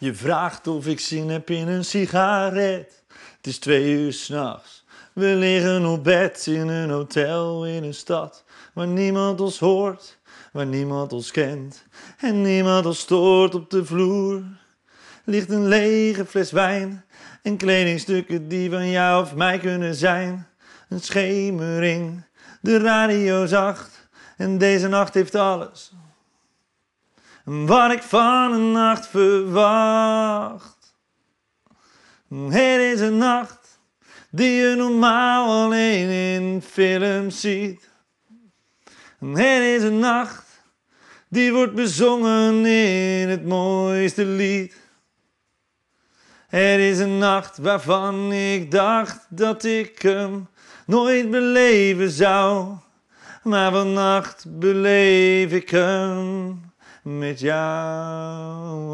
Je vraagt of ik zin heb in een sigaret. Het is 2 uur 's nachts. We liggen op bed in een hotel in een stad waar niemand ons hoort, waar niemand ons kent en niemand ons stoort. Op de vloer ligt een lege fles wijn en kledingstukken die van jou of mij kunnen zijn. Een schemering, de radio zacht en deze nacht heeft alles wat ik van een nacht verwacht. Het is een nacht die je normaal alleen in films ziet. Het is een nacht die wordt bezongen in het mooiste lied. Het is een nacht waarvan ik dacht dat ik hem nooit beleven zou. Maar vannacht beleef ik hem met jou.